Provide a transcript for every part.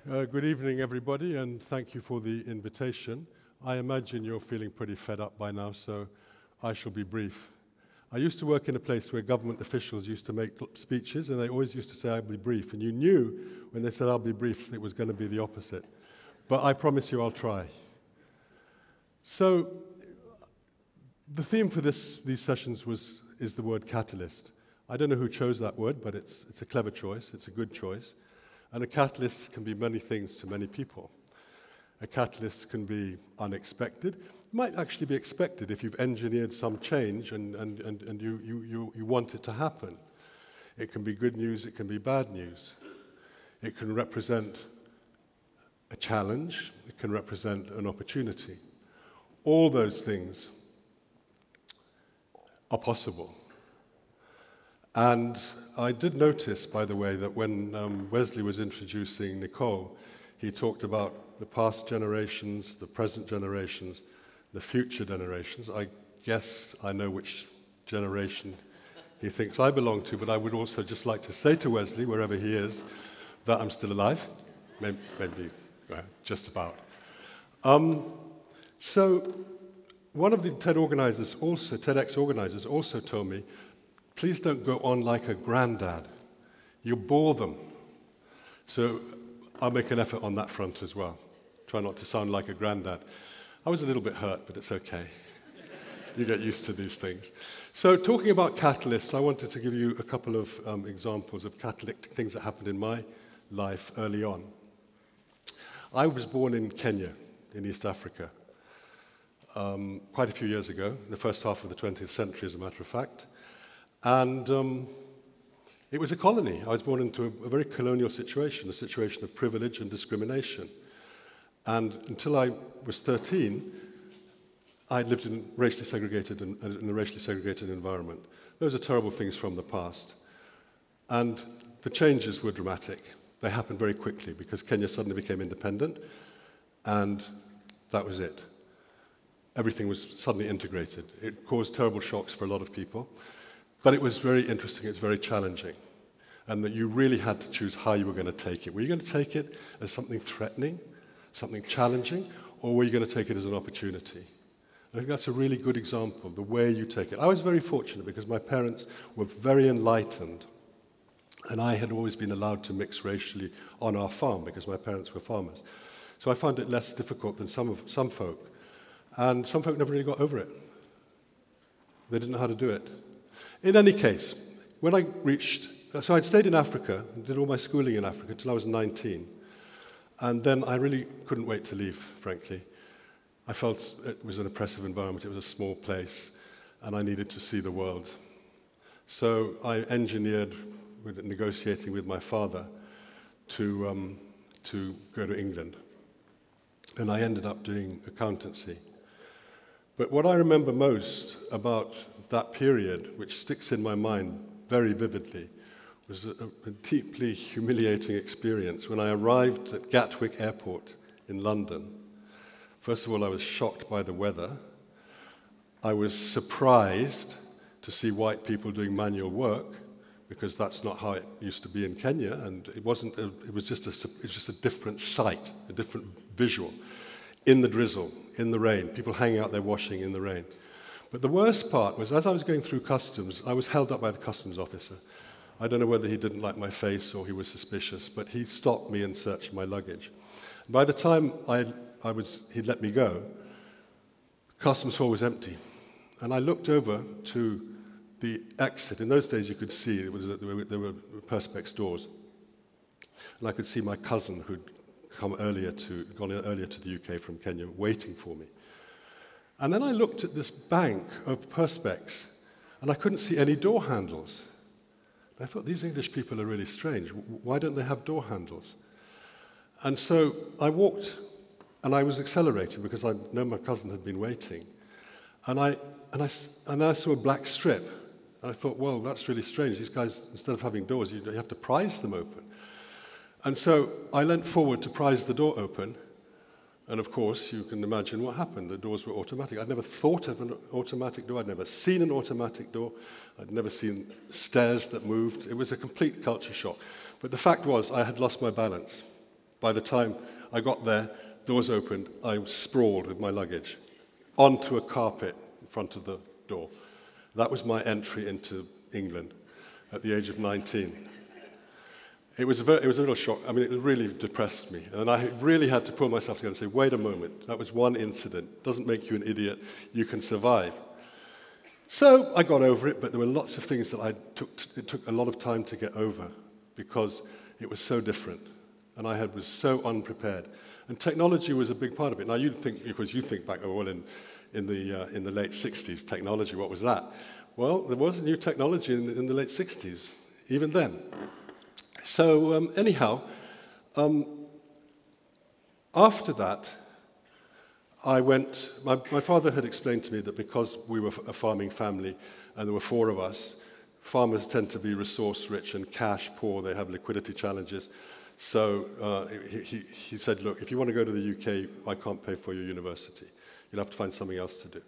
Good evening, everybody, and thank you for the invitation. I imagine you're feeling pretty fed up by now, so I shall be brief. I used to work in a place where government officials used to make speeches, and they always used to say, I'll be brief. And you knew when they said, I'll be brief, it was going to be the opposite. But I promise you I'll try. So the theme for these sessions is the word catalyst. I don't know who chose that word, but it's a clever choice. It's a good choice. And a catalyst can be many things to many people. A catalyst can be unexpected. It might actually be expected if you've engineered some change and you want it to happen. It can be good news, it can be bad news. It can represent a challenge, it can represent an opportunity. All those things are possible. And I did notice, by the way, that when Wesley was introducing Nicole, he talked about the past generations, the present generations, the future generations. I guess I know which generation he thinks I belong to, but I would also just like to say to Wesley, wherever he is, that I'm still alive. Maybe just about. So one of the TEDx organizers also told me, please don't go on like a granddad. You bore them. So I'll make an effort on that front as well. Try not to sound like a granddad. I was a little bit hurt, but it's okay. You get used to these things. So talking about catalysts, I wanted to give you a couple of examples of catalytic things that happened in my life early on. I was born in Kenya, in East Africa, quite a few years ago, in the first half of the 20th century, as a matter of fact. And it was a colony. I was born into a very colonial situation, a situation of privilege and discrimination. And until I was 13, I had lived in a racially segregated environment. Those are terrible things from the past. And the changes were dramatic. They happened very quickly because Kenya suddenly became independent, and that was it. Everything was suddenly integrated. It caused terrible shocks for a lot of people. But it was very interesting, it's very challenging, and that you really had to choose how you were going to take it. Were you going to take it as something threatening, something challenging, or were you going to take it as an opportunity? I think that's a really good example, the way you take it. I was very fortunate because my parents were very enlightened, and I had always been allowed to mix racially on our farm because my parents were farmers. So I found it less difficult than some folk, and some folk never really got over it. They didn't know how to do it. In any case, when I so I'd stayed in Africa and did all my schooling in Africa until I was 19. And then I really couldn't wait to leave, frankly. I felt it was an oppressive environment, it was a small place, and I needed to see the world. So I engineered, negotiating with my father, to go to England. And I ended up doing accountancy. But what I remember most about that period, which sticks in my mind very vividly, was a deeply humiliating experience when I arrived at Gatwick Airport in London. First of all, I was shocked by the weather. I was surprised to see white people doing manual work, because that's not how it used to be in Kenya, and it was just a different sight, a different visual. In the drizzle, in the rain, people hanging out there washing in the rain. But the worst part was, as I was going through customs, I was held up by the customs officer. I don't know whether he didn't like my face or he was suspicious, but he stopped me and searched my luggage. By the time he'd let me go, the customs hall was empty. And I looked over to the exit. In those days, you could see there were perspex doors. And I could see my cousin who'd gone earlier to the UK from Kenya, waiting for me. And then I looked at this bank of perspex, and I couldn't see any door handles. And I thought, these English people are really strange. Why don't they have door handles? And so I walked, and I was accelerating because I know my cousin had been waiting. And I saw a black strip. And I thought, well, that's really strange. These guys, instead of having doors, you have to prise them open. And so I leant forward to prise the door open, and of course, you can imagine what happened. The doors were automatic. I'd never thought of an automatic door. I'd never seen an automatic door. I'd never seen stairs that moved. It was a complete culture shock. But the fact was, I had lost my balance. By the time I got there, doors opened, I was sprawled with my luggage onto a carpet in front of the door. That was my entry into England at the age of 19. It was a real shock. I mean, it really depressed me. And I really had to pull myself together and say, wait a moment, that was one incident. Doesn't make you an idiot. You can survive. So I got over it, but there were lots of things that it took a lot of time to get over because it was so different. And I was so unprepared. And technology was a big part of it. Now, you'd think, because you think back, oh, well, in the late 60s, technology, what was that? Well, there was new technology in the late 60s, even then. So anyhow, after that, my father had explained to me that because we were a farming family and there were 4 of us, farmers tend to be resource-rich and cash-poor. They have liquidity challenges. So he said, look, if you want to go to the UK, I can't pay for your university. You'll have to find something else to do.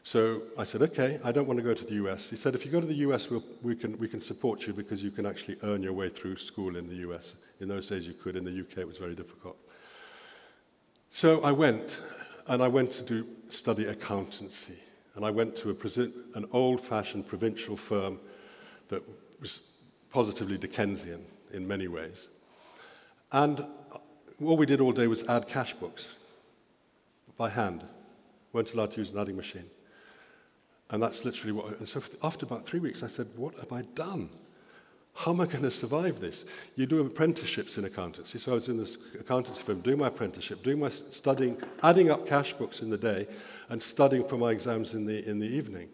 So I said, okay, I don't want to go to the US. He said, if you go to the US, we can support you because you can actually earn your way through school in the US. In those days you could. In the UK it was very difficult. So I went, and I went to study accountancy. And I went to an old-fashioned provincial firm that was positively Dickensian in many ways. And all we did all day was add cash books by hand. Weren't allowed to use an adding machine. And that's literally what... And so after about 3 weeks, I said, what have I done? How am I going to survive this? You do apprenticeships in accountancy. So I was in this accountancy firm doing my apprenticeship, doing my studying, adding up cash books in the day, and studying for my exams in the evening.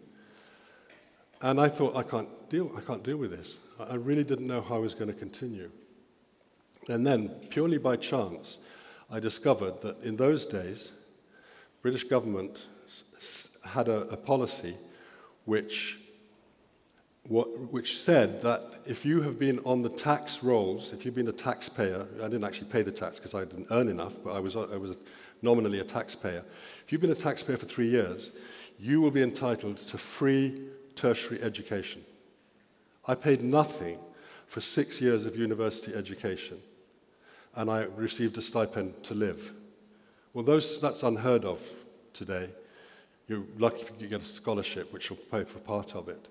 And I thought, I can't deal with this. I really didn't know how I was going to continue. And then, purely by chance, I discovered that in those days, British government had a policy which said that if you have been on the tax rolls, if you've been a taxpayer, I didn't actually pay the tax because I didn't earn enough, but I was nominally a taxpayer. If you've been a taxpayer for 3 years, you will be entitled to free tertiary education. I paid nothing for 6 years of university education, and I received a stipend to live. Well, that's unheard of today. You're lucky if you get a scholarship, which will pay for part of it.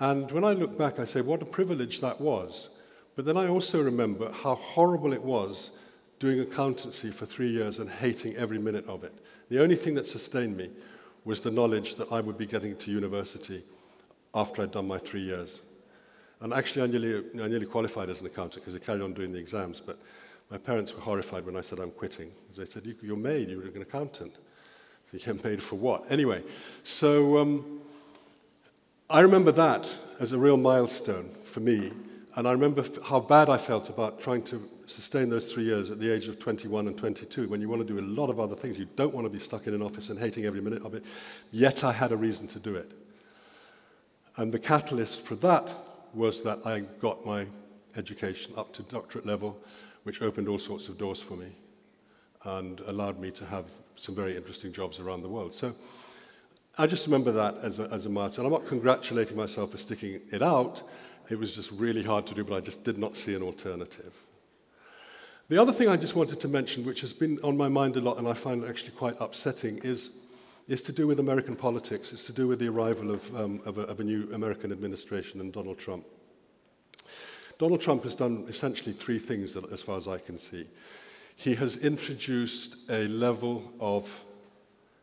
And when I look back, I say, what a privilege that was. But then I also remember how horrible it was doing accountancy for 3 years and hating every minute of it. The only thing that sustained me was the knowledge that I would be getting to university after I'd done my 3 years. And actually, I nearly qualified as an accountant because I carried on doing the exams, but my parents were horrified when I said I'm quitting. They said, you're made, you're an accountant. You get paid for what? Anyway, so I remember that as a real milestone for me, and I remember how bad I felt about trying to sustain those 3 years at the age of 21 and 22, when you want to do a lot of other things. You don't want to be stuck in an office and hating every minute of it, yet I had a reason to do it. And the catalyst for that was that I got my education up to doctorate level, which opened all sorts of doors for me and allowed me to have some very interesting jobs around the world. So I just remember that as a milestone. I'm not congratulating myself for sticking it out. It was just really hard to do, but I just did not see an alternative. The other thing I just wanted to mention, which has been on my mind a lot and I find it actually quite upsetting, is to do with American politics. It's to do with the arrival of a new American administration and Donald Trump. Donald Trump has done essentially 3 things as far as I can see. He has introduced a level of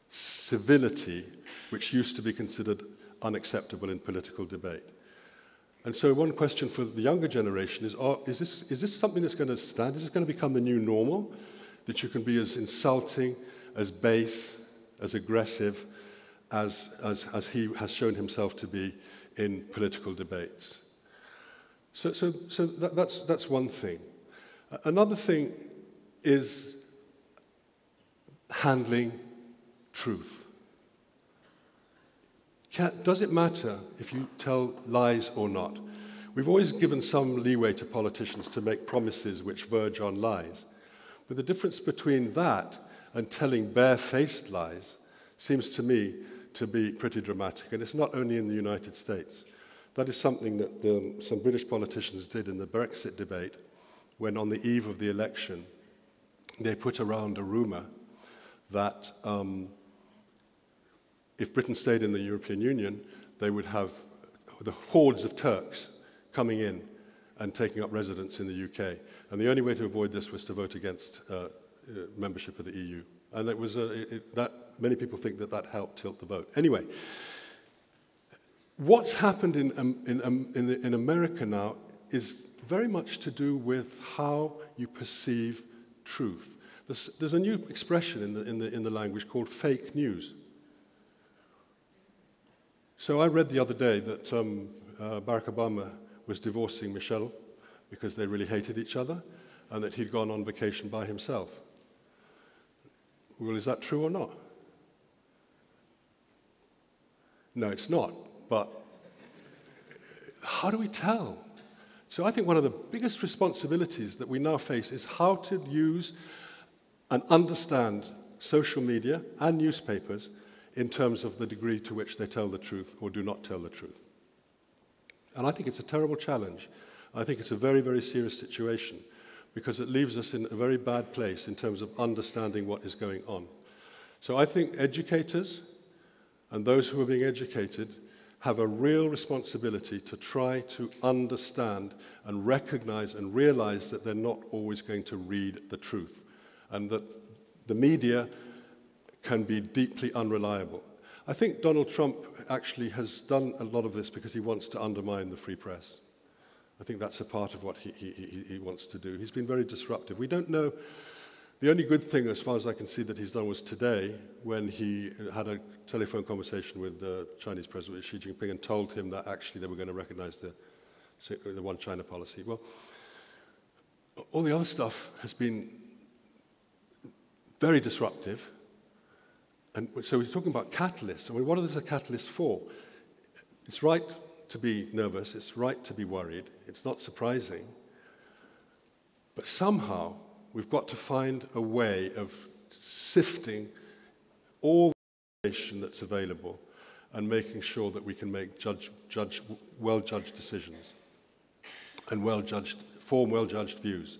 civility which used to be considered unacceptable in political debate. And so one question for the younger generation is this something that's going to stand? Is this going to become the new normal? That you can be as insulting, as base, as aggressive as he has shown himself to be in political debates? So that's one thing. Another thing is handling truth. Does it matter if you tell lies or not? We've always given some leeway to politicians to make promises which verge on lies. But the difference between that and telling barefaced lies seems to me to be pretty dramatic. And it's not only in the United States. That is something that some British politicians did in the Brexit debate, when on the eve of the election, they put around a rumor that if Britain stayed in the European Union, they would have the hordes of Turks coming in and taking up residence in the UK. And the only way to avoid this was to vote against membership of the EU. And it was that many people think that that helped tilt the vote. Anyway, what's happened in America now is very much to do with how you perceive truth. There's a new expression in the language called fake news. So I read the other day that Barack Obama was divorcing Michelle because they really hated each other, and that he'd gone on vacation by himself. Well, is that true or not? No, it's not, but how do we tell? So I think one of the biggest responsibilities that we now face is how to use and understand social media and newspapers in terms of the degree to which they tell the truth or do not tell the truth. And I think it's a terrible challenge. I think it's a very, very serious situation because it leaves us in a very bad place in terms of understanding what is going on. So I think educators and those who are being educated have a real responsibility to try to understand and recognize and realize that they're not always going to read the truth, and that the media can be deeply unreliable. I think Donald Trump actually has done a lot of this because he wants to undermine the free press. I think that's a part of what he wants to do. He's been very disruptive. We don't know. The only good thing, as far as I can see, that he's done was today, when he had a telephone conversation with the Chinese President Xi Jinping and told him that actually they were going to recognize the one China policy. Well, all the other stuff has been very disruptive. And so we're talking about catalysts. I mean, what is a catalyst for? It's right to be nervous. It's right to be worried. It's not surprising. But somehow, we've got to find a way of sifting all the information that's available and making sure that we can make well-judged decisions and form well-judged views.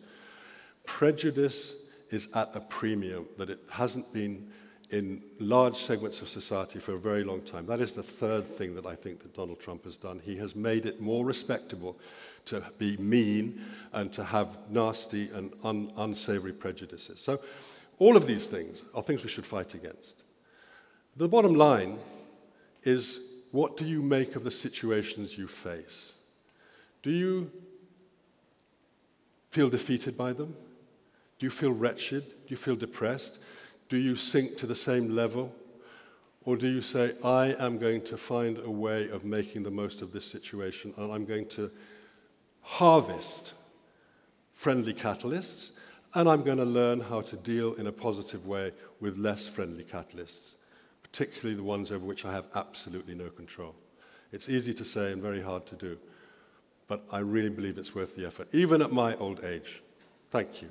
Prejudice is at a premium that it hasn't been in large segments of society for a very long time. That is the third thing that I think that Donald Trump has done. He has made it more respectable to be mean and to have nasty and unsavory prejudices. So all of these things are things we should fight against. The bottom line is, what do you make of the situations you face? Do you feel defeated by them? Do you feel wretched? Do you feel depressed? Do you sink to the same level? Or do you say, I am going to find a way of making the most of this situation, and I'm going to harvest friendly catalysts, and I'm going to learn how to deal in a positive way with less friendly catalysts, particularly the ones over which I have absolutely no control. It's easy to say and very hard to do, but I really believe it's worth the effort, even at my old age. Thank you.